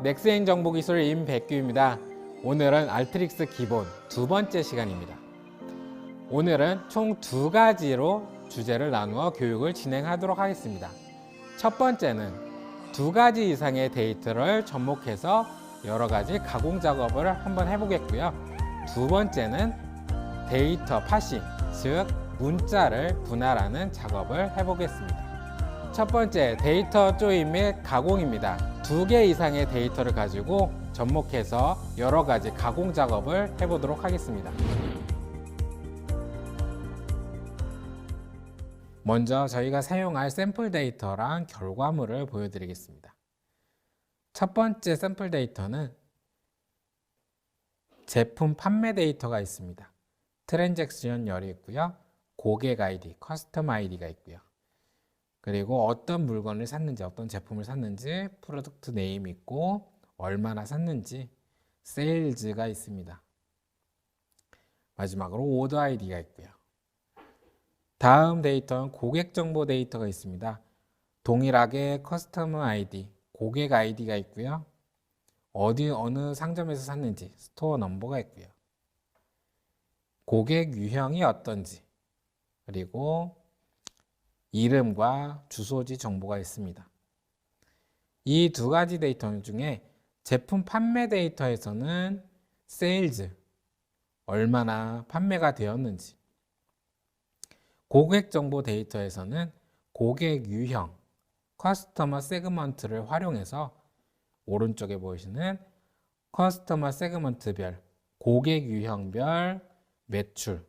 넥스엔 정보기술 임백규입니다. 오늘은 알트릭스 기본 두 번째 시간입니다. 오늘은 총 두 가지로 주제를 나누어 교육을 진행하도록 하겠습니다. 첫 번째는 두 가지 이상의 데이터를 접목해서 여러 가지 가공 작업을 한번 해보겠고요. 두 번째는 데이터 파싱, 즉 문자를 분할하는 작업을 해보겠습니다. 첫 번째, 데이터 조인 및 가공입니다. 두 개 이상의 데이터를 가지고 접목해서 여러 가지 가공 작업을 해보도록 하겠습니다. 먼저 저희가 사용할 샘플 데이터랑 결과물을 보여드리겠습니다. 첫 번째 샘플 데이터는 제품 판매 데이터가 있습니다. 트랜잭션 열이 있고요. 고객 아이디, 커스텀 아이디가 있고요. 그리고 어떤 물건을 샀는지, 어떤 제품을 샀는지, 프로덕트 네임 있고 얼마나 샀는지, 세일즈가 있습니다. 마지막으로 오더 아이디가 있고요. 다음 데이터는 고객 정보 데이터가 있습니다. 동일하게 커스터머 아이디, 고객 아이디가 있고요. 어느 상점에서 샀는지, 스토어 넘버가 있고요. 고객 유형이 어떤지, 그리고 이름과 주소지 정보가 있습니다. 이 두 가지 데이터 중에 제품 판매 데이터에서는 세일즈, 얼마나 판매가 되었는지, 고객 정보 데이터에서는 고객 유형, 커스터머 세그먼트를 활용해서 오른쪽에 보이시는 커스터머 세그먼트별, 고객 유형별 매출,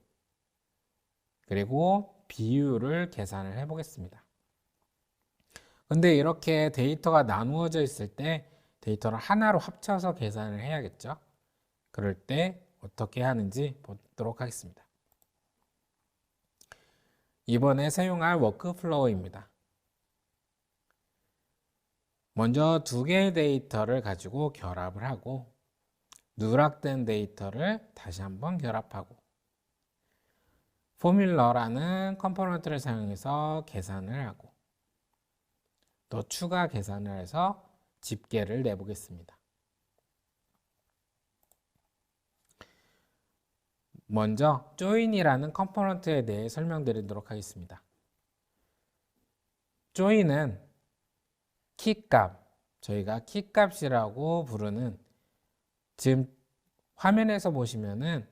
그리고 비율을 계산을 해 보겠습니다. 근데 이렇게 데이터가 나누어져 있을 때 데이터를 하나로 합쳐서 계산을 해야겠죠. 그럴 때 어떻게 하는지 보도록 하겠습니다. 이번에 사용할 워크플로우입니다. 먼저 두 개의 데이터를 가지고 결합을 하고 누락된 데이터를 다시 한번 결합하고 포뮬러라는 컴포넌트를 사용해서 계산을 하고 또 추가 계산을 해서 집계를 내보겠습니다. 먼저 join이라는 컴포넌트에 대해 설명드리도록 하겠습니다. join은 키값, 저희가 키값이라고 부르는, 지금 화면에서 보시면은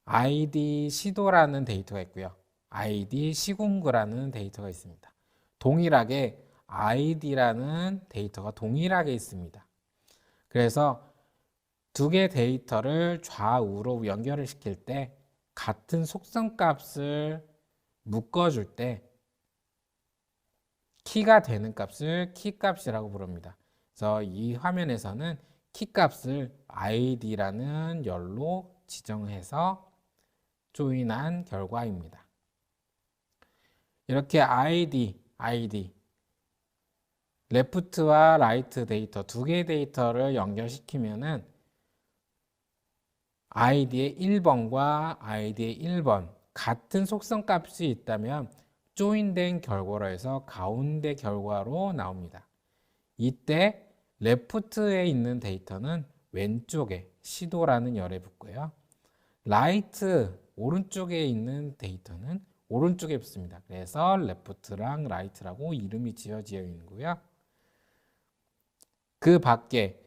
id 시도라는 데이터가 있고요. id 시공구라는 데이터가 있습니다. 동일하게 id라는 데이터가 동일하게 있습니다. 그래서 두 개의 데이터를 좌우로 연결을 시킬 때 같은 속성 값을 묶어줄 때 키가 되는 값을 키값이라고 부릅니다. 그래서 이 화면에서는 키값을 id라는 열로 지정해서 조인한 결과입니다. 이렇게 ID, 레프트와 라이트 데이터 두 개의 데이터를 연결시키면은 id의 1번과 id의 1번 같은 속성 값이 있다면 조인된 결과로 해서 가운데 결과로 나옵니다. 이때 레프트에 있는 데이터는 왼쪽에 시도라는 열에 붙고요. 라이트 오른쪽에 있는 데이터는 오른쪽에 붙습니다. 그래서 레프트랑 라이트라고 이름이 지어져 있고요. 그 밖에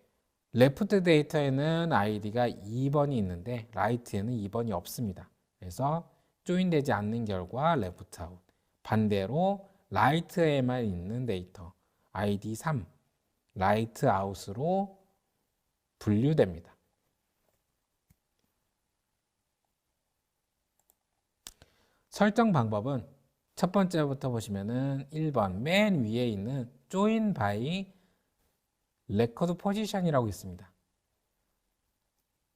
레프트 데이터에는 id가 2번이 있는데 라이트에는 2번이 없습니다. 그래서 조인되지 않는 결과 레프트 아웃. 반대로 라이트에만 있는 데이터 id 3, 라이트 아웃으로 분류됩니다. 설정 방법은 첫 번째부터 보시면은 1번 맨 위에 있는 join by record position이라고 있습니다.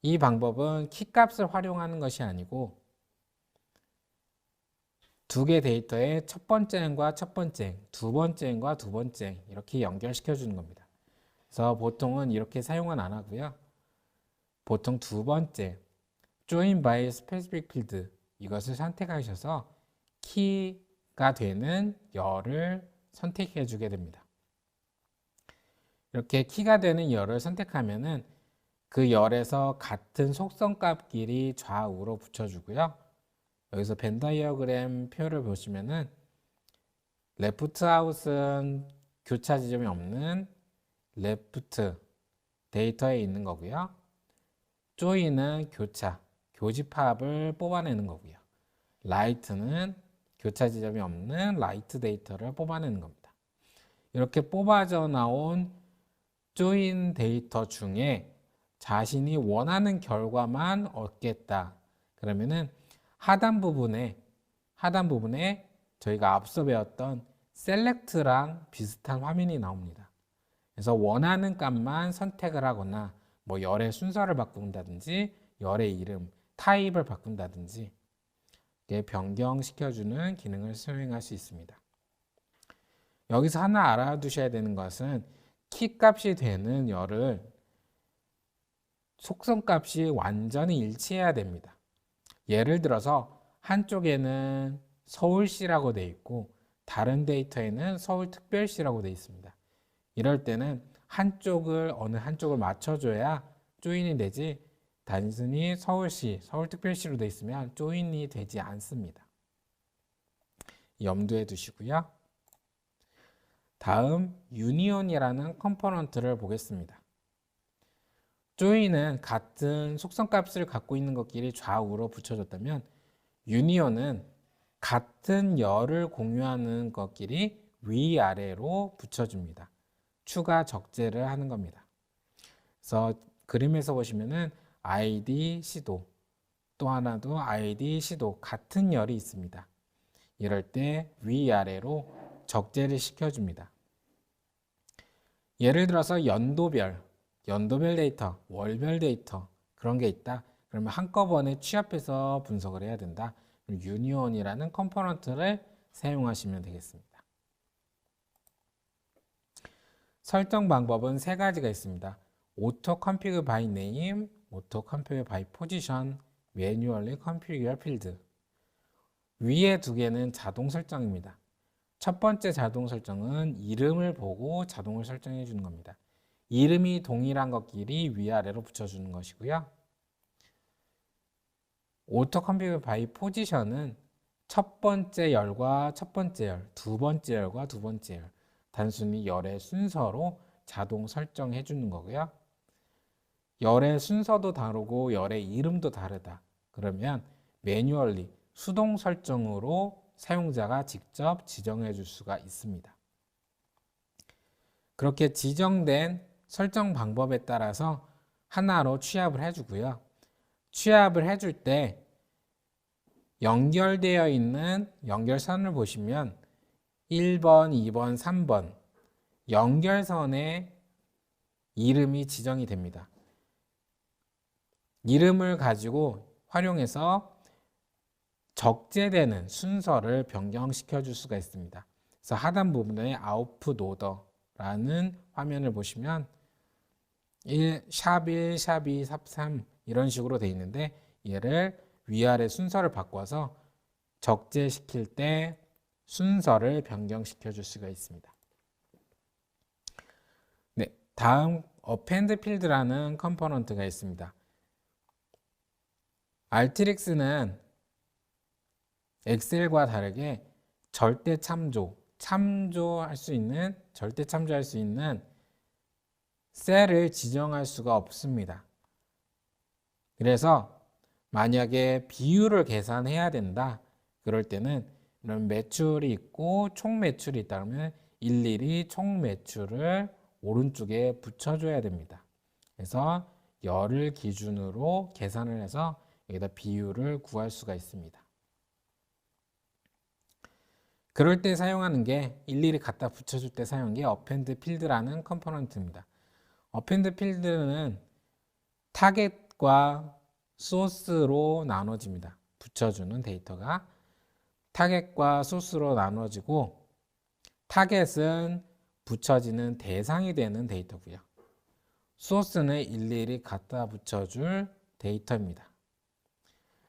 이 방법은 키값을 활용하는 것이 아니고 두 개 데이터의 첫 번째 행과 첫 번째 행, 두 번째 행과 두 번째 행 이렇게 연결시켜 주는 겁니다. 그래서 보통은 이렇게 사용은 안 하고요. 보통 두 번째 join by specific field 이것을 선택하셔서 키가 되는 열을 선택해 주게 됩니다. 이렇게 키가 되는 열을 선택하면은 그 열에서 같은 속성값끼리 좌우로 붙여주고요. 여기서 벤 다이어그램 표를 보시면은 레프트 아웃은 교차 지점이 없는 레프트 데이터에 있는 거고요. 조인은 교차, 교집합을 뽑아내는 거고요. 라이트는 교차 지점이 없는 라이트 데이터를 뽑아내는 겁니다. 이렇게 뽑아져 나온 조인 데이터 중에 자신이 원하는 결과만 얻겠다. 그러면은 하단 부분에 저희가 앞서 배웠던 셀렉트랑 비슷한 화면이 나옵니다. 그래서 원하는 값만 선택을 하거나 뭐 열의 순서를 바꾼다든지 열의 이름, 타입을 바꾼다든지 변경시켜주는 기능을 수행할 수 있습니다. 여기서 하나 알아두셔야 되는 것은 키 값이 되는 열을 속성 값이 완전히 일치해야 됩니다. 예를 들어서 한쪽에는 서울시라고 되어 있고 다른 데이터에는 서울특별시라고 되어 있습니다. 이럴 때는 어느 한쪽을 맞춰줘야 조인이 되지 단순히 서울시, 서울특별시로 되어 있으면 조인이 되지 않습니다. 염두에 두시고요. 다음 유니온이라는 컴포넌트를 보겠습니다. 조인은 같은 속성값을 갖고 있는 것끼리 좌우로 붙여줬다면 유니온은 같은 열을 공유하는 것끼리 위아래로 붙여줍니다. 추가 적재를 하는 겁니다. 그래서 그림에서 보시면은 ID, 시도 또 하나도 ID, 시도 같은 열이 있습니다. 이럴 때 위아래로 적재를 시켜줍니다. 예를 들어서 연도별 데이터, 월별 데이터 그런 게 있다. 그러면 한꺼번에 취합해서 분석을 해야 된다. 유니온이라는 컴포넌트를 사용하시면 되겠습니다. 설정 방법은 세 가지가 있습니다. Auto Configure by Name, Auto Configure by Position, Manually Configure Field. 위에 두 개는 자동 설정입니다. 첫 번째 자동 설정은 이름을 보고 자동을 설정해 주는 겁니다. 이름이 동일한 것끼리 위아래로 붙여주는 것이고요. Auto Configure by Position은 첫 번째 열과 첫 번째 열, 두 번째 열과 두 번째 열, 단순히 열의 순서로 자동 설정해 주는 거고요. 열의 순서도 다르고 열의 이름도 다르다. 그러면 매뉴얼리 수동 설정으로 사용자가 직접 지정해 줄 수가 있습니다. 그렇게 지정된 설정 방법에 따라서 하나로 취합을 해주고요. 취합을 해줄 때 연결되어 있는 연결선을 보시면 1번, 2번, 3번 연결선에 이름이 지정이 됩니다. 이름을 가지고 활용해서 적재되는 순서를 변경시켜 줄 수가 있습니다. 그래서 하단 부분에 아웃풋 오더라는 화면을 보시면 샵 1, 샵 2, 샵 3 이런 식으로 되어 있는데 얘를 위아래 순서를 바꿔서 적재시킬 때 순서를 변경시켜 줄 수가 있습니다. 네, 다음 append field라는 컴포넌트가 있습니다. 알트릭스는 엑셀과 다르게 절대 참조할 수 있는 셀을 지정할 수가 없습니다. 그래서 만약에 비율을 계산해야 된다. 그럴 때는 이런 매출이 있고 총 매출이 있다 그러면 일일이 총 매출을 오른쪽에 붙여줘야 됩니다. 그래서 열을 기준으로 계산을 해서 여기다 비율을 구할 수가 있습니다. 그럴 때 사용하는 게 일일이 갖다 붙여줄 때 사용한 게 append field라는 컴포넌트입니다. append field는 타겟과 소스로 나눠집니다. 붙여주는 데이터가 타겟과 소스로 나눠지고 타겟은 붙여지는 대상이 되는 데이터고요. 소스는 일일이 갖다 붙여줄 데이터입니다.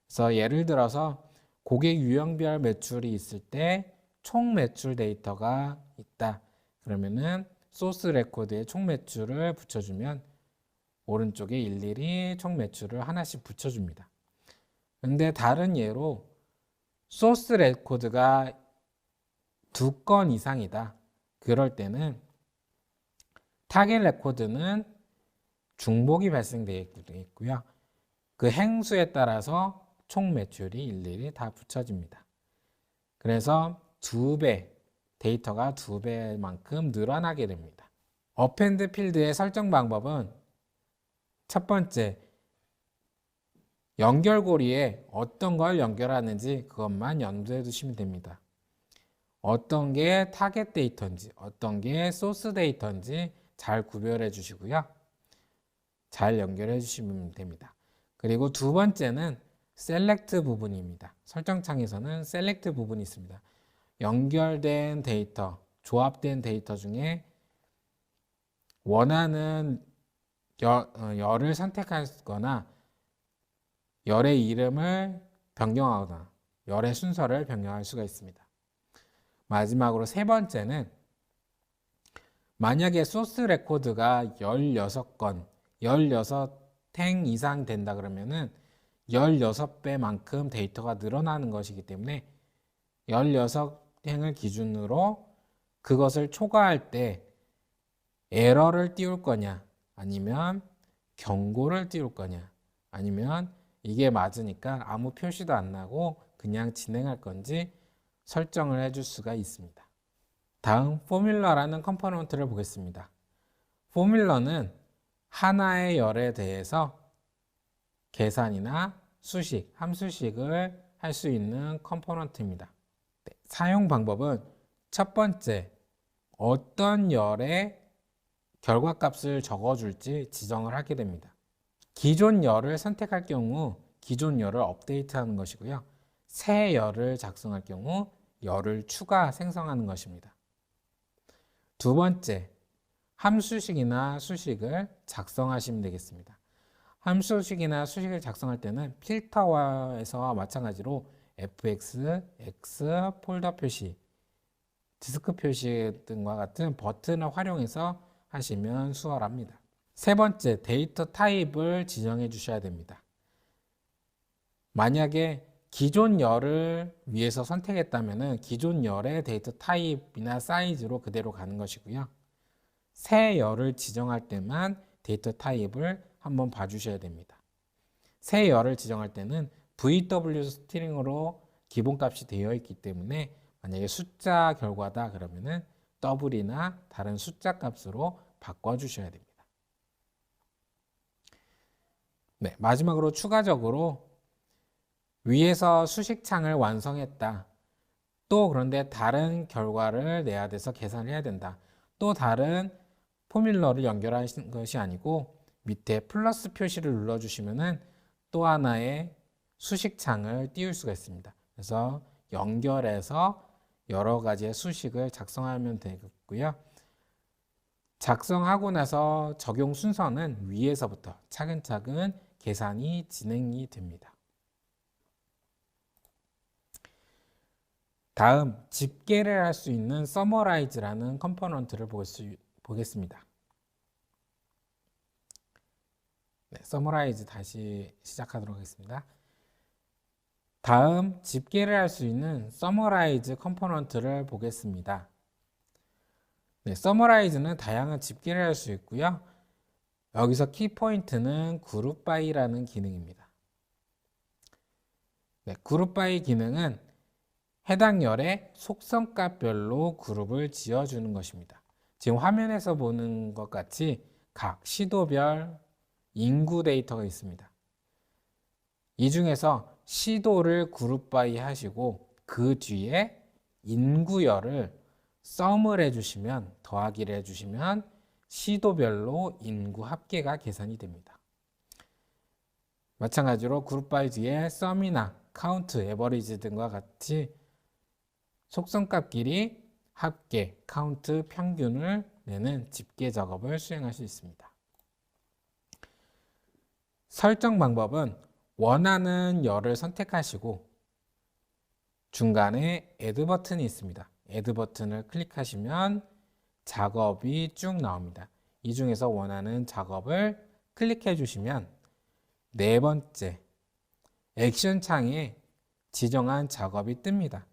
그래서 예를 들어서 고객 유형별 매출이 있을 때 총 매출 데이터가 있다. 그러면은 소스 레코드에 총 매출을 붙여주면 오른쪽에 일일이 총 매출을 하나씩 붙여줍니다. 근데 다른 예로 소스 레코드가 2건 이상이다. 그럴 때는 타겟 레코드는 중복이 발생되겠고요. 그 행수에 따라서 총 매출이 일일이 다 붙여집니다. 그래서 2배, 데이터가 2배만큼 늘어나게 됩니다. 어펜드 필드의 설정 방법은 첫 번째, 연결고리에 어떤 걸 연결하는지 그것만 염두에 두시면 됩니다. 어떤 게 타겟 데이터인지, 어떤 게 소스 데이터인지 잘 구별해 주시고요. 잘 연결해 주시면 됩니다. 그리고 두 번째는 셀렉트 부분입니다. 설정창에서는 셀렉트 부분이 있습니다. 연결된 데이터, 조합된 데이터 중에 원하는 열을 선택하거나 열의 이름을 변경하거나 열의 순서를 변경할 수가 있습니다. 마지막으로 세 번째는 만약에 소스 레코드가 16건, 16행 이상 된다 그러면은 16배만큼 데이터가 늘어나는 것이기 때문에 16행을 기준으로 그것을 초과할 때 에러를 띄울 거냐, 아니면 경고를 띄울 거냐, 아니면 이게 맞으니까 아무 표시도 안 나고 그냥 진행할 건지 설정을 해줄 수가 있습니다. 다음 포뮬러라는 컴포넌트를 보겠습니다. 포뮬러는 하나의 열에 대해서 계산이나 수식, 함수식을 할 수 있는 컴포넌트입니다. 사용 방법은 첫 번째, 어떤 열에 결과값을 적어줄지 지정을 하게 됩니다. 기존 열을 선택할 경우 기존 열을 업데이트하는 것이고요. 새 열을 작성할 경우 열을 추가 생성하는 것입니다. 두 번째, 함수식이나 수식을 작성하시면 되겠습니다. 함수식이나 수식을 작성할 때는 필터와에서와 마찬가지로 fx, x, 폴더 표시, 디스크 표시 등과 같은 버튼을 활용해서 하시면 수월합니다. 세 번째, 데이터 타입을 지정해 주셔야 됩니다. 만약에 기존 열을 위해서 선택했다면 기존 열의 데이터 타입이나 사이즈로 그대로 가는 것이고요. 새 열을 지정할 때만 데이터 타입을 한번 봐주셔야 됩니다. 새 열을 지정할 때는 VW 스트링으로 기본값이 되어 있기 때문에 만약에 숫자 결과다 그러면은 더블이나 다른 숫자 값으로 바꿔주셔야 됩니다. 네, 마지막으로 추가적으로 위에서 수식창을 완성했다. 또 그런데 다른 결과를 내야 돼서 계산을 해야 된다. 또 다른 포뮬러를 연결하는 것이 아니고 밑에 플러스 표시를 눌러주시면은 또 하나의 수식창을 띄울 수가 있습니다. 그래서 연결해서 여러 가지의 수식을 작성하면 되겠고요. 작성하고 나서 적용 순서는 위에서부터 차근차근 계산이 진행이 됩니다. 다음, 집계를 할 수 있는 서머라이즈라는 컴포넌트를 보겠습니다. 네, 서머라이즈 다시 시작하도록 하겠습니다. 다음, 집계를 할 수 있는 서머라이즈 컴포넌트를 보겠습니다. 네, 서머라이즈는 다양한 집계를 할 수 있고요. 여기서 키포인트는 그룹 바이라는 기능입니다. 네, 그룹 바이 기능은 해당 열의 속성값별로 그룹을 지어주는 것입니다. 지금 화면에서 보는 것 같이 각 시도별 인구 데이터가 있습니다. 이 중에서 시도를 그룹 바이 하시고 그 뒤에 인구열을 썸을 해주시면, 더하기를 해주시면 시도별로 인구 합계가 계산이 됩니다. 마찬가지로 그룹 바이 뒤에 썸이나 카운트, 에버리지 등과 같이 속성값끼리 합계, 카운트, 평균을 내는 집계 작업을 수행할 수 있습니다. 설정 방법은 원하는 열을 선택하시고 중간에 add 버튼이 있습니다. add 버튼을 클릭하시면 작업이 쭉 나옵니다. 이 중에서 원하는 작업을 클릭해 주시면 네 번째 액션 창에 지정한 작업이 뜹니다.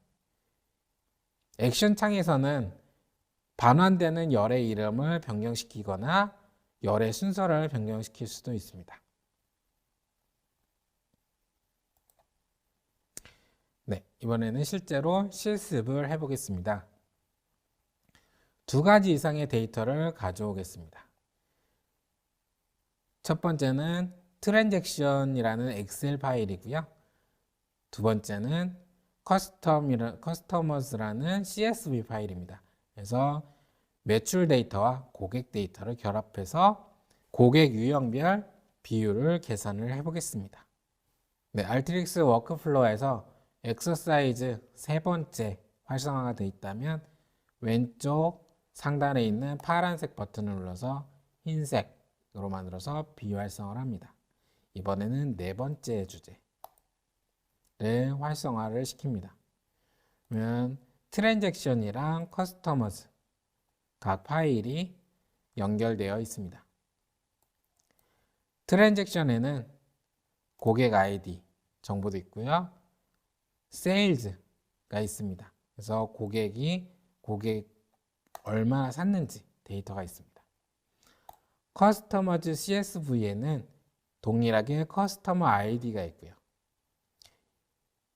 액션 창에서는 반환되는 열의 이름을 변경시키거나 열의 순서를 변경시킬 수도 있습니다. 네, 이번에는 실제로 실습을 해보겠습니다. 두 가지 이상의 데이터를 가져오겠습니다. 첫 번째는 트랜잭션이라는 엑셀 파일이고요. 두 번째는 커스터머즈라는 CSV 파일입니다. 그래서 매출 데이터와 고객 데이터를 결합해서 고객 유형별 비율을 계산을 해보겠습니다. 네, 알트릭스 워크플로우에서 엑서사이즈 세 번째 활성화가 되어 있다면 왼쪽 상단에 있는 파란색 버튼을 눌러서 흰색으로 만들어서 비활성화를 합니다. 이번에는 네 번째 주제를 활성화를 시킵니다. 그러면 트랜잭션이랑 커스터머즈 각 파일이 연결되어 있습니다. 트랜잭션에는 고객 아이디 정보도 있고요. 세일즈가 있습니다. 그래서 고객 얼마나 샀는지 데이터가 있습니다. 커스터머즈 CSV에는 동일하게 커스터머 아이디가 있고요.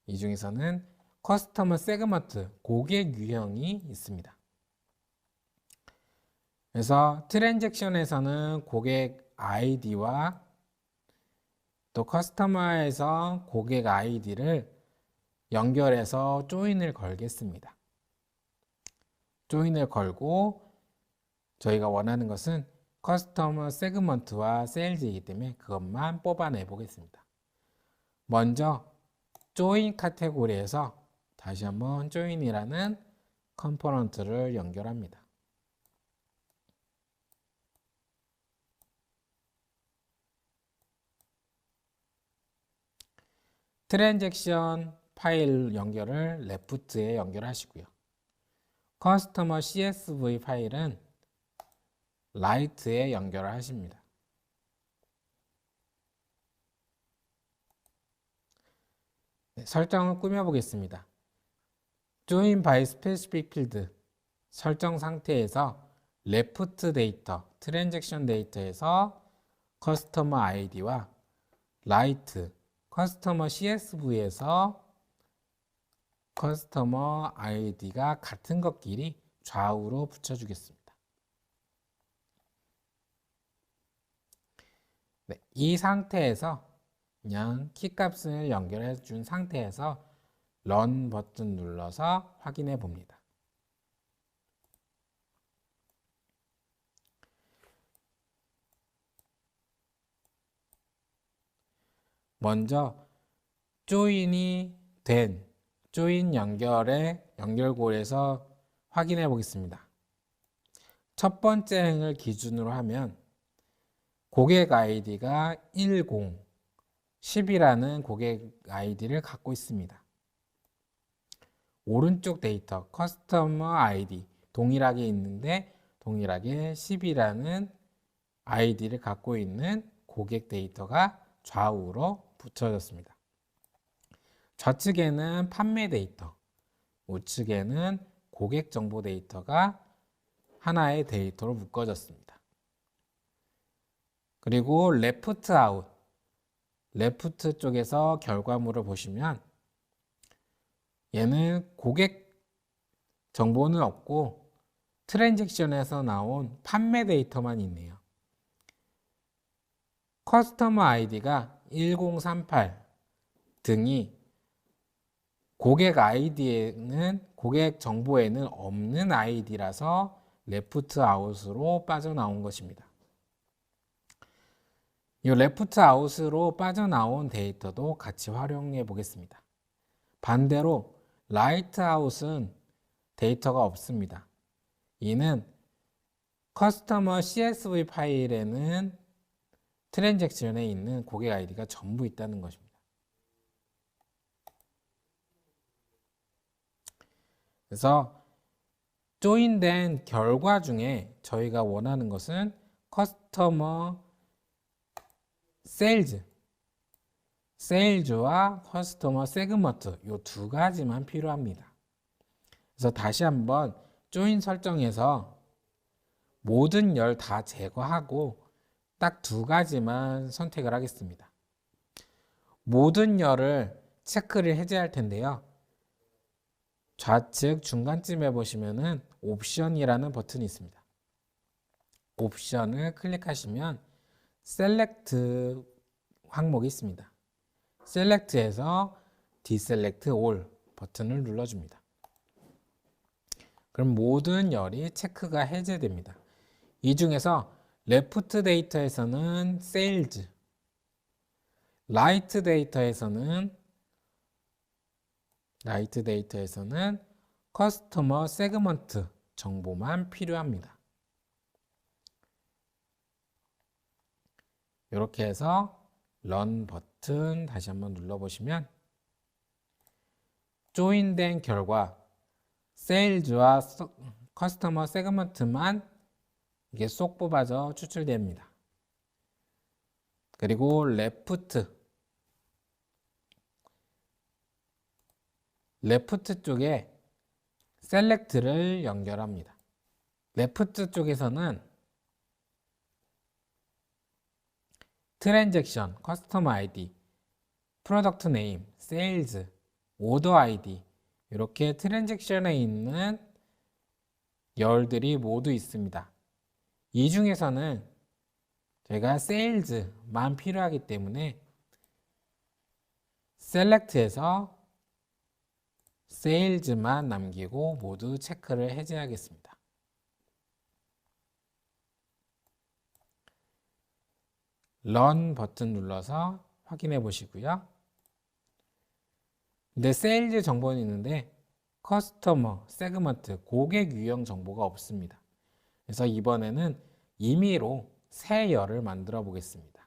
이 중에서는 커스터머 세그먼트, 고객 유형이 있습니다. 그래서 트랜잭션에서는 고객 아이디와 또 커스터머에서 고객 아이디를 연결해서 조인을 걸겠습니다. 조인을 걸고 저희가 원하는 것은 커스터머 세그먼트와 세일즈이기 때문에 그것만 뽑아내 보겠습니다. 먼저 조인 카테고리에서 다시 한번 조인이라는 컴포넌트를 연결합니다. 트랜잭션 파일 연결을 레프트에 연결하시고요. 커스터머 CSV 파일은 라이트에 연결을 하십니다. 네, 설정을 꾸며보겠습니다. Join by Specific Field 설정 상태에서 레프트 데이터, 트랜잭션 데이터에서 커스터머 아이디와 라이트, 커스터머 CSV에서 커스터머 아이디가 같은 것끼리 좌우로 붙여주겠습니다. 네, 이 상태에서 그냥 키값을 연결해 준 상태에서 런 버튼 눌러서 확인해 봅니다. 먼저 조인이 된 조인 연결의 연결골에서 확인해 보겠습니다. 첫 번째 행을 기준으로 하면 고객 아이디가 10, 10이라는 고객 아이디를 갖고 있습니다. 오른쪽 데이터 커스터머 아이디 동일하게 있는데 동일하게 10이라는 아이디를 갖고 있는 고객 데이터가 좌우로 붙여졌습니다. 좌측에는 판매 데이터, 우측에는 고객 정보 데이터가 하나의 데이터로 묶어졌습니다. 그리고 레프트 아웃, 레프트 쪽에서 결과물을 보시면 얘는 고객 정보는 없고 트랜잭션에서 나온 판매 데이터만 있네요. 커스터머 아이디가 1038 등이 고객 아이디에는 고객 정보에는 없는 아이디라서 레프트 아웃으로 빠져나온 것입니다. 이 레프트 아웃으로 빠져나온 데이터도 같이 활용해 보겠습니다. 반대로 라이트 아웃은 데이터가 없습니다. 이는 커스터머 CSV 파일에는 트랜잭션에 있는 고객 아이디가 전부 있다는 것입니다. 그래서 조인된 결과 중에 저희가 원하는 것은 커스터머 세일즈와 커스터머 세그먼트 이 두 가지만 필요합니다. 그래서 다시 한번 조인 설정에서 모든 열 다 제거하고 딱 두 가지만 선택을 하겠습니다. 모든 열을 체크를 해제할 텐데요. 좌측 중간쯤에 보시면은 옵션이라는 버튼이 있습니다. 옵션을 클릭하시면 셀렉트 항목이 있습니다. 셀렉트에서 디셀렉트 올 버튼을 눌러줍니다. 그럼 모든 열이 체크가 해제됩니다. 이 중에서 레프트 데이터에서는 세일즈, 라이트 데이터에서는 커스터머 세그먼트 정보만 필요합니다. 이렇게 해서 런 버튼 다시 한번 눌러보시면 조인된 결과 세일즈와 커스터머 세그먼트만 이게 쏙 뽑아져 추출됩니다. 그리고 레프트 쪽에 셀렉트를 연결합니다. 레프트 쪽에서는 트랜잭션, 커스터머 아이디, 프로덕트 네임, 세일즈, 오더 아이디 이렇게 트랜잭션에 있는 열들이 모두 있습니다. 이 중에서는 제가 세일즈만 필요하기 때문에 셀렉트에서 세일즈만 남기고 모두 체크를 해제하겠습니다. 런 버튼 눌러서 확인해 보시고요. 근데 세일즈 정보는 있는데 커스터머, 세그먼트, 고객 유형 정보가 없습니다. 그래서 이번에는 임의로 새 열을 만들어 보겠습니다.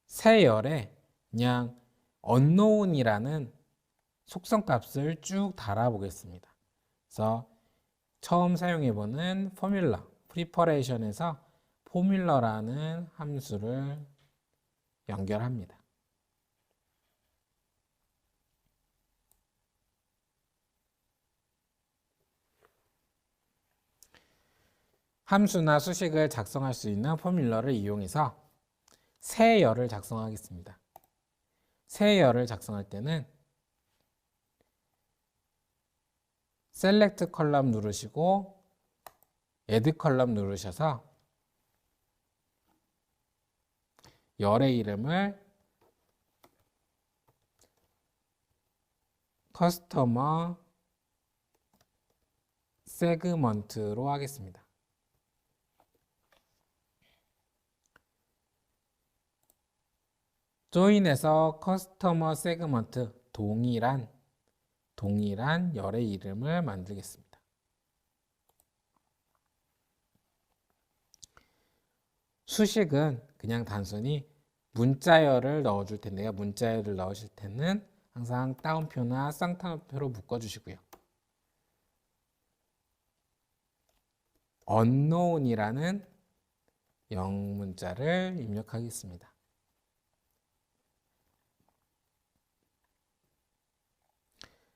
새 열에 그냥 unknown이라는 속성 값을 쭉 달아 보겠습니다. 그래서 처음 사용해 보는 포뮬러 프리퍼레이션에서 포뮬러라는 함수를 연결합니다. 함수나 수식을 작성할 수 있는 포뮬러를 이용해서 새 열을 작성하겠습니다. 새 열을 작성할 때는 셀렉트 컬럼 누르시고 에드 컬럼 누르셔서 열의 이름을 커스터머 세그먼트로 하겠습니다. 조인에서 커스터머 세그먼트 동일한 열의 이름을 만들겠습니다. 수식은 그냥 단순히 문자열을 넣어줄 텐데요. 문자열을 넣으실 때는 항상 따옴표나 쌍따옴표로 묶어주시고요. unknown이라는 영문자를 입력하겠습니다.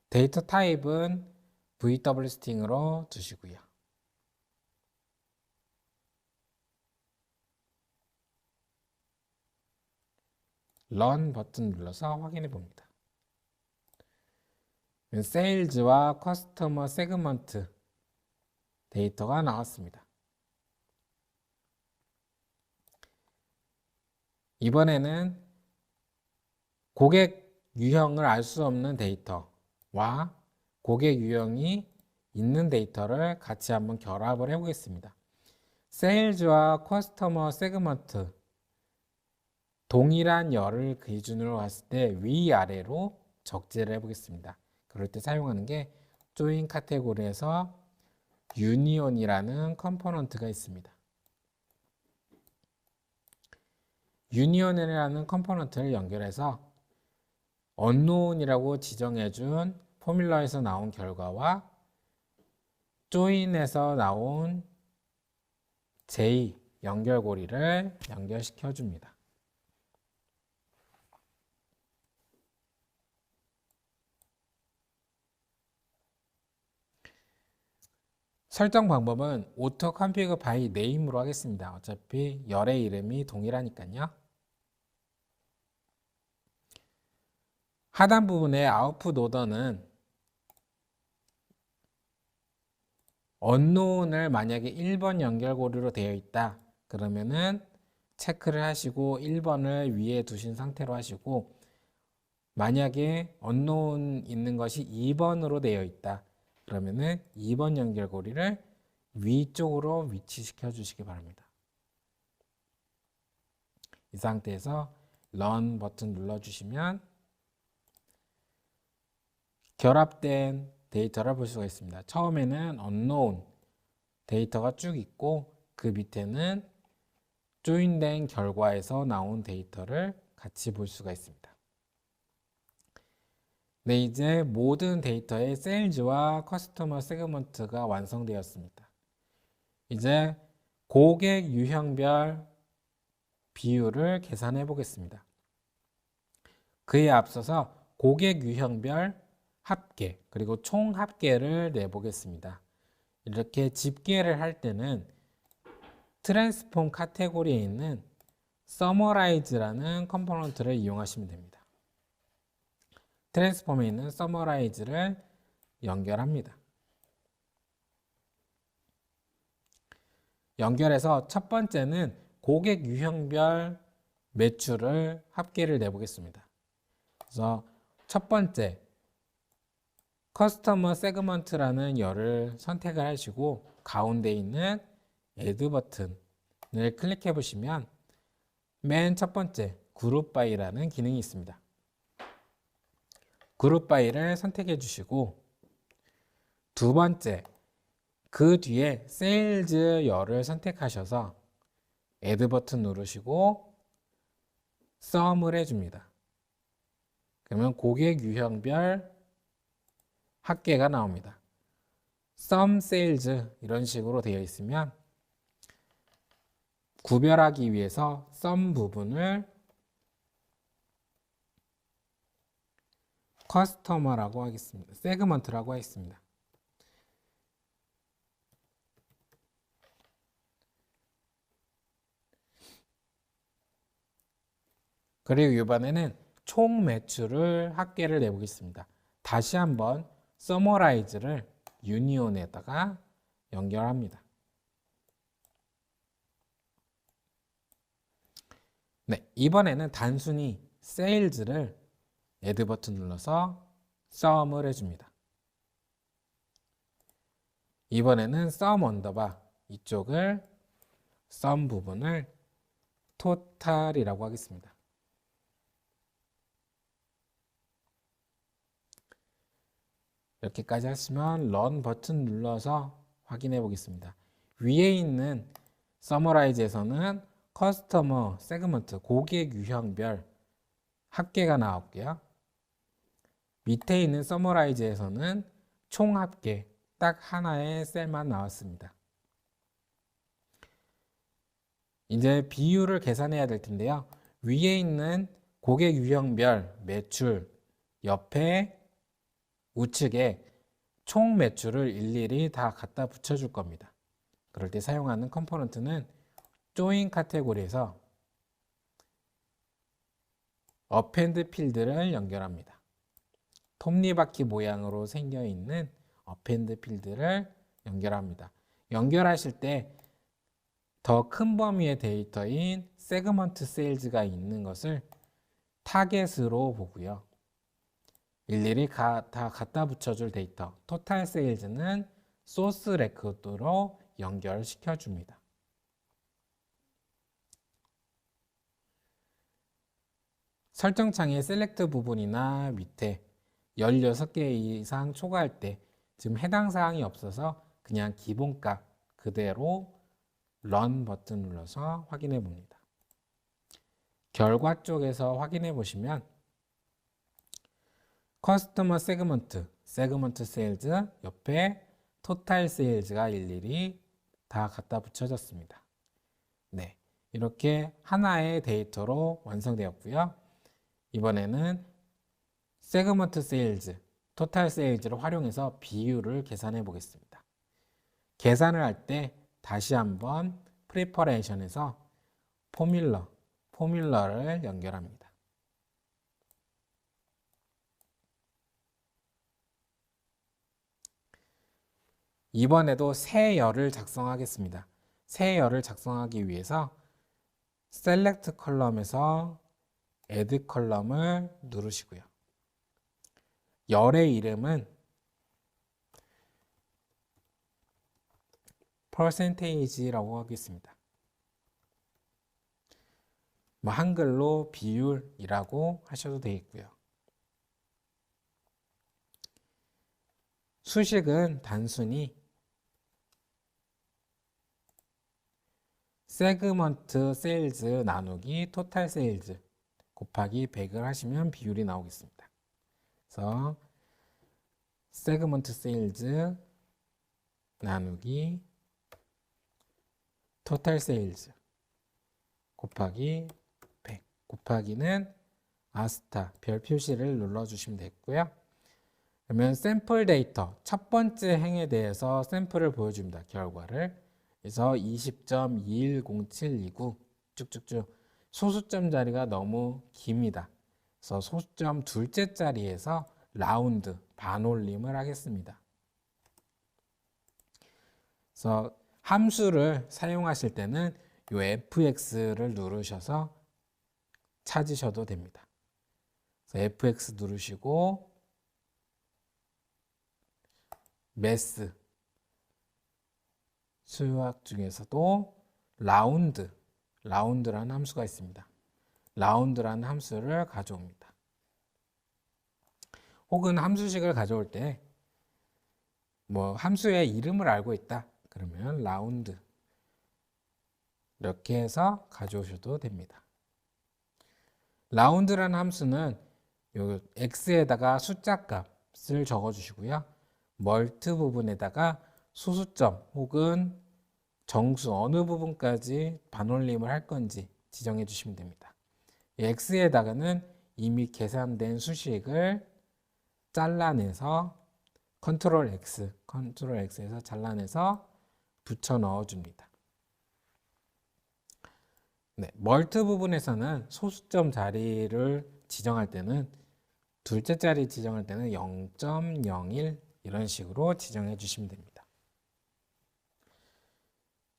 데이터 타입은 VW 스팅으로 두시고요. 런 버튼 눌러서 확인해 봅니다. 세일즈와 커스터머 세그먼트 데이터가 나왔습니다. 이번에는 고객 유형을 알 수 없는 데이터와 고객 유형이 있는 데이터를 같이 한번 결합을 해 보겠습니다. 세일즈와 커스터머 세그먼트 동일한 열을 기준으로 봤을 때 위아래로 적재를 해 보겠습니다. 그럴 때 사용하는 게 조인 카테고리에서 유니온이라는 컴포넌트가 있습니다. 유니온이라는 컴포넌트를 연결해서 unknown이라고 지정해 준 포뮬러에서 나온 결과와 조인에서 나온 J 연결고리를 연결시켜 줍니다. 설정 방법은 auto config by name으로 하겠습니다. 어차피 열의 이름이 동일하니까요. 하단 부분의 output order는 unknown을 만약에 1번 연결고리로 되어 있다. 그러면은 체크를 하시고 1번을 위에 두신 상태로 하시고, 만약에 unknown 있는 것이 2번으로 되어 있다. 그러면은 2번 연결고리를 위쪽으로 위치시켜 주시기 바랍니다. 이 상태에서 Run 버튼 눌러주시면 결합된 데이터를 볼 수가 있습니다. 처음에는 unknown 데이터가 쭉 있고 그 밑에는 조인된 결과에서 나온 데이터를 같이 볼 수가 있습니다. 네, 이제 모든 데이터의 세일즈와 커스터머 세그먼트가 완성되었습니다. 이제 고객 유형별 비율을 계산해 보겠습니다. 그에 앞서서 고객 유형별 합계 그리고 총 합계를 내보겠습니다. 이렇게 집계를 할 때는 트랜스폼 카테고리에 있는 서머라이즈라는 컴포넌트를 이용하시면 됩니다. 트랜스폼에 있는 서머라이즈를 연결합니다. 연결해서 첫 번째는 고객 유형별 매출을 합계를 내보겠습니다. 그래서 첫 번째 커스터머 세그먼트라는 열을 선택을 하시고 가운데 있는 Add 버튼을 클릭해 보시면 맨 첫 번째 그룹 바이라는 기능이 있습니다. 그룹 바이를 선택해 주시고 두 번째 그 뒤에 세일즈 열을 선택하셔서 Add 버튼 누르시고 썸을 해줍니다. 그러면 고객 유형별 합계가 나옵니다. Sum Sales 이런 식으로 되어 있으면 구별하기 위해서 Sum 부분을 커스터머라고 하겠습니다. 세그먼트라고 하겠습니다. 그리고 이번에는 총 매출을 합계를 내보겠습니다. 다시 한번 서머라이즈를 유니온에다가 연결합니다. 네, 이번에는 단순히 세일즈를 Add 버튼 눌러서 썸을 해줍니다. 이번에는 썸 언더바 이쪽을 썸 부분을 토탈이라고 하겠습니다. 이렇게까지 하시면 Run 버튼 눌러서 확인해 보겠습니다. 위에 있는 서머라이즈에서는 커스터머 세그먼트 고객 유형별 합계가 나왔고요. 밑에 있는 서머라이즈에서는 총 합계 딱 하나의 셀만 나왔습니다. 이제 비율을 계산해야 될 텐데요. 위에 있는 고객 유형별 매출 옆에 우측에 총 매출을 일일이 다 갖다 붙여줄 겁니다. 그럴 때 사용하는 컴포넌트는 조인 카테고리에서 어펜드 필드를 연결합니다. 톱니바퀴 모양으로 생겨 있는 어펜드 필드를 연결합니다. 연결하실 때 더 큰 범위의 데이터인 세그먼트 세일즈가 있는 것을 타겟으로 보고요. 일일이 다 갖다 붙여줄 데이터 토탈 세일즈는 소스 레코드로 연결시켜 줍니다. 설정창의 셀렉트 부분이나 밑에 16개 이상 초과할 때 지금 해당 사항이 없어서 그냥 기본값 그대로 Run 버튼 눌러서 확인해 봅니다. 결과 쪽에서 확인해 보시면 커스터머 세그먼트 세그먼트 세일즈 옆에 토탈 세일즈가 일일이 다 갖다 붙여졌습니다. 네, 이렇게 하나의 데이터로 완성되었고요. 이번에는 세그먼트 세일즈, 토탈 세일즈를 활용해서 비율을 계산해 보겠습니다. 계산을 할 때 다시 한번 프리퍼레이션에서 포뮬러를 연결합니다. 이번에도 새 열을 작성하겠습니다. 새 열을 작성하기 위해서 셀렉트 컬럼에서 Add 컬럼을 누르시고요. 열의 이름은 percentage라고 하겠습니다. 한글로 비율이라고 하셔도 되겠고요. 수식은 단순히 세그먼트 세일즈 나누기 토탈 세일즈 곱하기 100을 하시면 비율이 나오겠습니다. 그래서 세그먼트 세일즈 나누기 토탈 세일즈 곱하기 100 곱하기는 아스타 별 표시를 눌러주시면 되고요. 그러면 샘플 데이터 첫 번째 행에 대해서 샘플을 보여줍니다. 결과를. 그래서 20.210729 쭉쭉쭉 소수점 자리가 너무 깁니다. 그래서 소수점 둘째 자리에서 라운드 반올림을 하겠습니다. 그래서 함수를 사용하실 때는 이 fx를 누르셔서 찾으셔도 됩니다. 그래서 fx 누르시고 매스 수학 중에서도 라운드라는 함수가 있습니다. 라운드라는 함수를 가져옵니다. 혹은 함수식을 가져올 때 함수의 이름을 알고 있다. 그러면 라운드 이렇게 해서 가져오셔도 됩니다. 라운드라는 함수는 요 x에다가 숫자 값을 적어 주시고요. 멀트 부분에다가 소수점 혹은 정수 어느 부분까지 반올림을 할 건지 지정해 주시면 됩니다. x에다가는 이미 계산된 수식을 잘라내서 컨트롤 X에서 잘라내서 붙여 넣어 줍니다. 네, 멀트 부분에서는 소수점 자리를 지정할 때는 둘째 자리 지정할 때는 0.01 이런 식으로 지정해 주시면 됩니다.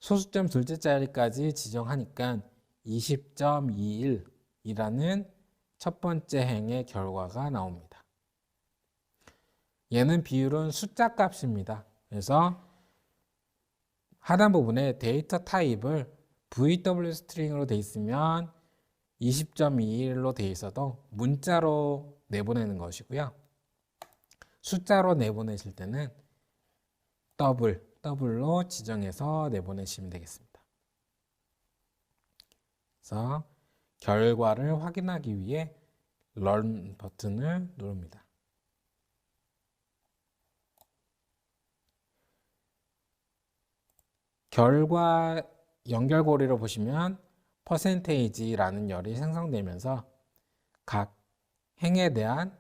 소수점 둘째 자리까지 지정하니까 20.21이라는 첫 번째 행의 결과가 나옵니다. 얘는 비율은 숫자 값입니다. 그래서 하단 부분에 데이터 타입을 VW 스트링으로 되어 있으면 20.21로 되어 있어도 문자로 내보내는 것이고요. 숫자로 내보내실 때는 더블로 지정해서 내보내시면 되겠습니다. 그래서 결과를 확인하기 위해 Run 버튼을 누릅니다. 결과 연결고리로 보시면 퍼센테이지라는 열이 생성되면서 각 행에 대한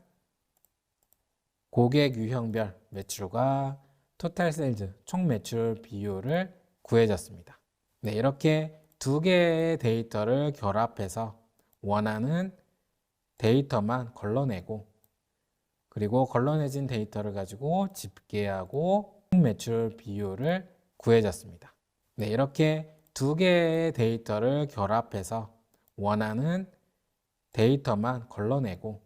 고객 유형별 매출과 토탈 세일즈 총 매출 비율을 구해졌습니다. 네, 이렇게 두 개의 데이터를 결합해서 원하는 데이터만 걸러내고 그리고 걸러내진 데이터를 가지고 집계하고 총 매출 비율을 구해졌습니다. 네, 이렇게 두 개의 데이터를 결합해서 원하는 데이터만 걸러내고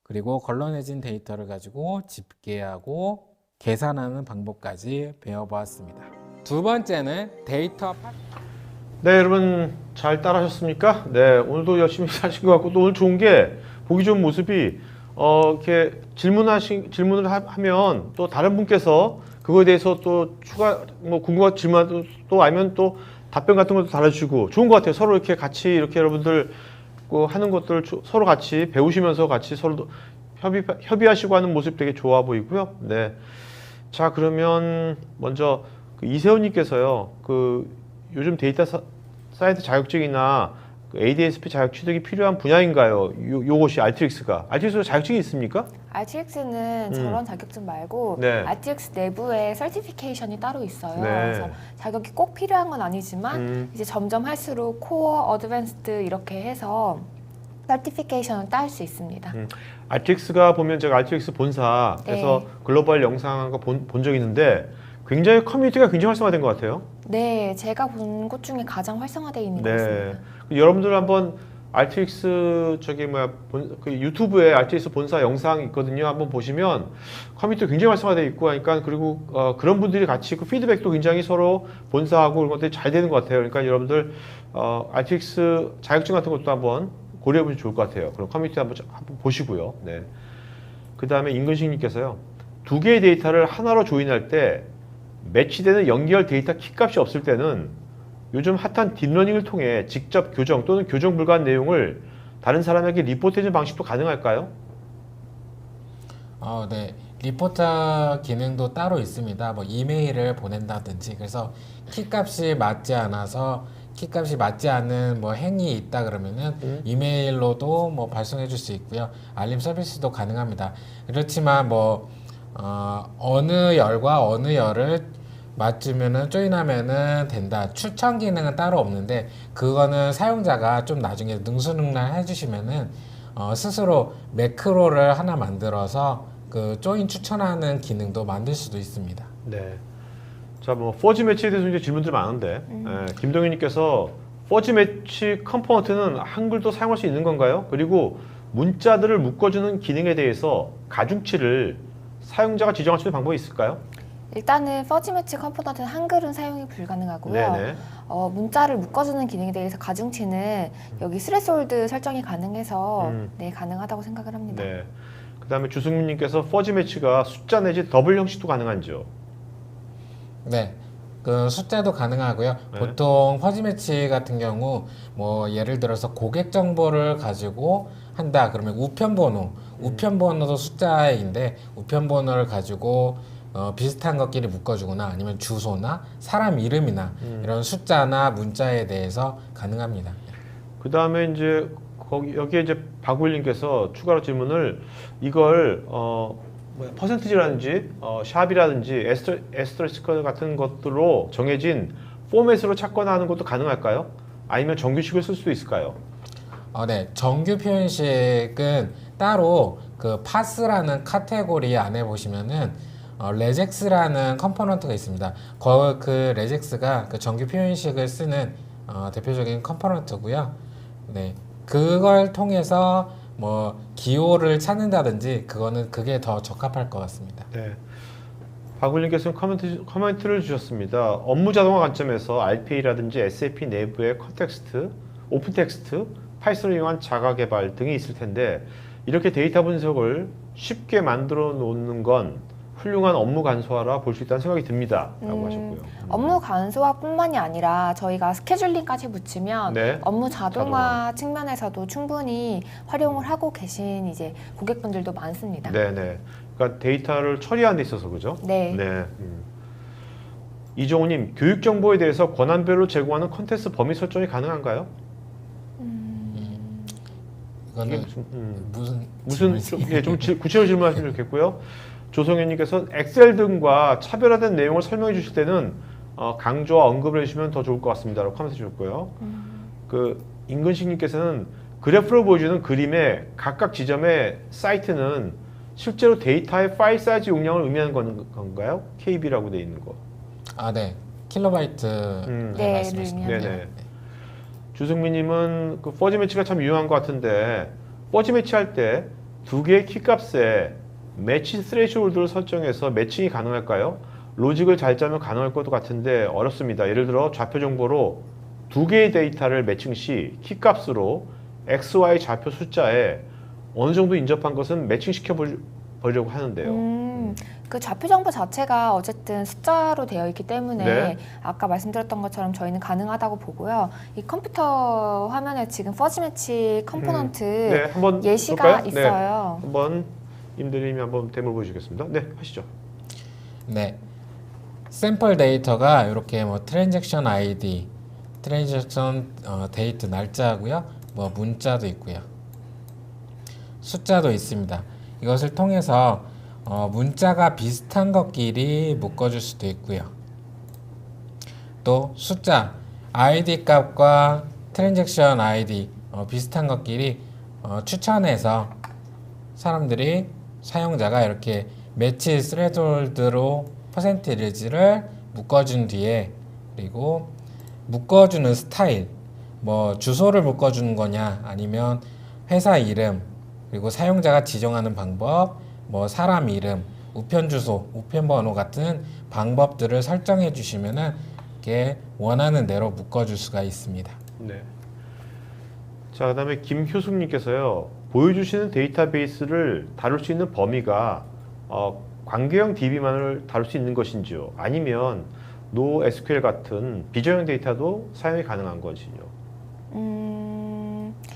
그리고 걸러내진 데이터를 가지고 집계하고 계산하는 방법까지 배워보았습니다. 두 번째는 데이터 네, 여러분 잘 따라하셨습니까? 네, 오늘도 열심히 하신 것 같고 또 오늘 좋은 게 보기 좋은 모습이 이렇게 질문을 하면 또 다른 분께서 그거에 대해서 또 추가 궁금한 질문 또 아니면 또 답변 같은 것도 달아주시고 좋은 것 같아요. 서로 이렇게 같이 이렇게 여러분들 하는 것들 서로 같이 배우시면서 같이 서로 협의하시고 하는 모습 되게 좋아 보이고요. 네. 자, 그러면 먼저 그 이세훈님께서요. 그 요즘 데이터 사이언스 자격증이나 그 ADSP 자격 취득이 필요한 분야인가요? 요것이 RTX가 자격증이 있습니까? RTX는 저런 자격증 말고 네. RTX 내부에 서티피케이션이 따로 있어요. 네. 그래서 자격이 꼭 필요한 건 아니지만 이제 점점 할수록 코어, 어드밴스드 이렇게 해서 서티피케이션을 딸 수 있습니다. RTX가 보면 제가 RTX 본사에서 글로벌 영상과 본 적이 있는데 굉장히 커뮤니티가 굉장히 활성화된 것 같아요. 네, 제가 본 곳 중에 가장 활성화되어 있는 것 같습니다. 여러분들 한번 RTX 그 유튜브에 RTX 본사 영상 있거든요. 한번 보시면 커뮤니티 굉장히 활성화되어 있고 하니까 그리고 그런 분들이 같이 있고 피드백도 굉장히 서로 본사하고 이런 것들이 잘 되는 것 같아요. 그러니까 여러분들 RTX 자격증 같은 것도 한번 고려해 보시면 좋을 것 같아요. 그럼 커뮤니티 한번 보시고요. 네. 그 다음에 임근식님께서요. 두 개의 데이터를 하나로 조인할 때 매치되는 연결 데이터 키값이 없을 때는 요즘 핫한 딥러닝을 통해 직접 교정 또는 교정 불가한 내용을 다른 사람에게 리포트해주는 방식도 가능할까요? 네. 리포터 기능도 따로 있습니다. 뭐 이메일을 보낸다든지 그래서 키값이 맞지 않은 뭐 행위 있다 그러면은 이메일로도 뭐 발송해 줄 수 있고요. 알림 서비스도 가능합니다. 그렇지만 뭐 어느 열과 어느 열을 맞추면은 조인하면은 된다. 추천 기능은 따로 없는데 그거는 사용자가 좀 나중에 능수능란 해주시면은 스스로 매크로를 하나 만들어서 그 조인 추천하는 기능도 만들 수도 있습니다. 네. 자, 뭐 퍼지 매치에 대해서 이제 질문들이 많은데 김동윤님께서 퍼지 매치 컴포넌트는 한글도 사용할 수 있는 건가요? 그리고 문자들을 묶어주는 기능에 대해서 가중치를 사용자가 지정할 수 있는 방법이 있을까요? 일단은 퍼지 매치 컴포넌트는 한글은 사용이 불가능하고요. 네네. 문자를 묶어주는 기능에 대해서 가중치는 여기 스레스홀드 설정이 가능해서 네, 가능하다고 생각을 합니다. 네. 그 다음에 주승민님께서 퍼지 매치가 숫자 내지 더블 형식도 가능한지요? 네. 그 숫자도 가능하고요. 네. 보통 퍼지 매치 같은 경우 뭐 예를 들어서 고객 정보를 가지고 한다 그러면 우편번호도 숫자인데 우편번호를 가지고 비슷한 것끼리 묶어주거나 아니면 주소나 사람 이름이나 이런 숫자나 문자에 대해서 가능합니다. 그 다음에 이제 여기에 이제 박울님께서 추가로 질문을 이걸 퍼센티지라든지 샵이라든지 에스터리스크 같은 것들로 정해진 포맷으로 찾거나 하는 것도 가능할까요? 아니면 정규식을 쓸 수도 있을까요? 네, 정규 표현식은 따로 그 파스라는 카테고리 안에 보시면은 레젝스라는 컴포넌트가 있습니다. 그 레젝스가 그 정규 표현식을 쓰는 대표적인 컴포넌트고요. 네, 그걸 통해서 뭐 기호를 찾는다든지 그게 더 적합할 것 같습니다. 네. 박울님께서는 커멘트를 주셨습니다. 업무 자동화 관점에서 RPA라든지 SAP 내부의 컨텍스트, 오픈 텍스트, 파이썬을 이용한 자가 개발 등이 있을 텐데 이렇게 데이터 분석을 쉽게 만들어 놓는 건 훌륭한 업무 간소화라 볼 수 있다는 생각이 듭니다. 라고 하셨고요. 업무 간소화뿐만이 아니라 저희가 스케줄링까지 붙이면 네. 업무 자동화 측면에서도 충분히 활용을 하고 계신 이제 고객분들도 많습니다. 네네. 그러니까 데이터를 처리하는 데 있어서 그죠? 네. 네. 이종호님, 교육 정보에 대해서 권한별로 제공하는 컨텐츠 범위 설정이 가능한가요? 이거는 무슨 좀 구체적으로 질문하시면 좋겠고요. 조성현님께서 엑셀 등과 차별화된 내용을 설명해 주실 때는 강조와 언급을 해주시면 더 좋을 것 같습니다라고 코멘트 주셨고요. 그 임근식님께서는 그래프로 보여주는 그림의 각각 지점의 사이트는 실제로 데이터의 파일 사이즈 용량을 의미하는 건가요? KB라고 되어 있는 거. 네. 킬로바이트 네, 말씀하시는 를 네네. 주승민님은 그 퍼지 매치가 참 유용한 것 같은데 퍼지 매치 할 때 두 개의 키값에 매치 스레시홀드를 설정해서 매칭이 가능할까요? 로직을 잘 짜면 가능할 것도 같은데 어렵습니다. 예를 들어 좌표 정보로 두 개의 데이터를 매칭 시 키값으로 x, y 좌표 숫자에 어느 정도 인접한 것은 매칭시켜 보려고 하는데요. 그 좌표 정보 자체가 어쨌든 숫자로 되어 있기 때문에 네. 아까 말씀드렸던 것처럼 저희는 가능하다고 보고요. 이 컴퓨터 화면에 지금 퍼지 매치 컴포넌트 네, 한번 예시가 볼까요? 있어요. 한번 임대리님이 한번 데모를 보여주겠습니다. 네, 하시죠. 네. 샘플 데이터가 이렇게 뭐 트랜잭션 아이디, 트랜잭션 데이트 날짜고요. 뭐 문자도 있고요. 숫자도 있습니다. 이것을 통해서 문자가 비슷한 것끼리 묶어줄 수도 있고요. 또 숫자, 아이디 값과 트랜잭션 아이디 비슷한 것끼리 추천해서 사람들이 사용자가 이렇게 매치 스레졸드로 퍼센티지를 묶어준 뒤에 그리고 묶어주는 스타일 뭐 주소를 묶어주는 거냐 아니면 회사 이름 그리고 사용자가 지정하는 방법 뭐 사람 이름 우편 주소 우편 번호 같은 방법들을 설정해 주시면은 이렇게 원하는 대로 묶어줄 수가 있습니다. 네. 자, 그다음에 김효숙님께서요. 보여주시는 데이터베이스를 다룰 수 있는 범위가 관계형 DB만을 다룰 수 있는 것인지요? 아니면 NoSQL 같은 비저형 데이터도 사용이 가능한 것이요?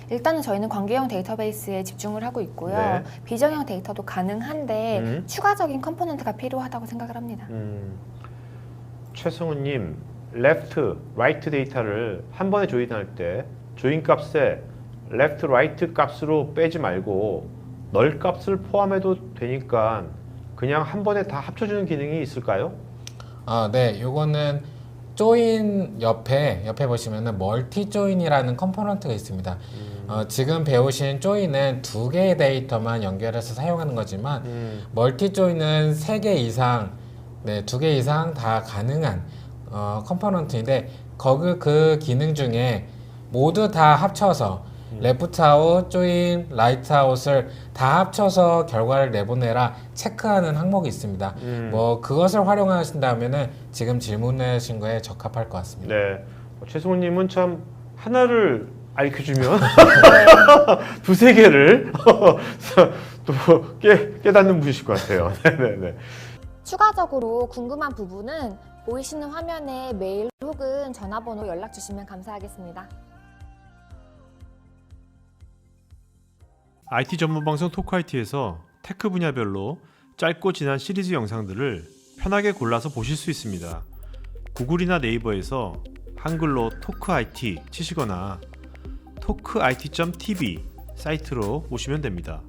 일단은 저희는 관계형 데이터베이스에 집중을 하고 있고요. 네. 비정형 데이터도 가능한데 추가적인 컴포넌트가 필요하다고 생각을 합니다. 최성우님, left, right 데이터를 한 번에 조인할 때 조인 값에 left, right 값으로 빼지 말고 널 값을 포함해도 되니까 그냥 한 번에 다 합쳐주는 기능이 있을까요? 네, 요거는 조인 옆에 보시면은 멀티 조인이라는 컴포넌트가 있습니다. 지금 배우신 조인은 2개의 데이터만 연결해서 사용하는 거지만 멀티 조인은 3개 이상, 2개 이상 다 가능한 컴포넌트인데 그 기능 중에 모두 다 합쳐서 레프트 아웃, 조인, 라이트 아웃을 다 합쳐서 결과를 내보내라 체크하는 항목이 있습니다. 뭐 그것을 활용하신다면은 지금 질문하신 거에 적합할 것 같습니다. 네. 최승우님은 참 하나를 알려주면 두세 개를 또 깨닫는 분이실 것 같아요. 네네네. 추가적으로 궁금한 부분은 보이시는 화면에 메일 혹은 전화번호 연락 주시면 감사하겠습니다. IT 전문 방송 토크IT에서 테크 분야별로 짧고 진한 시리즈 영상들을 편하게 골라서 보실 수 있습니다. 구글이나 네이버에서 한글로 토크IT 치시거나 토크IT.tv 사이트로 오시면 됩니다.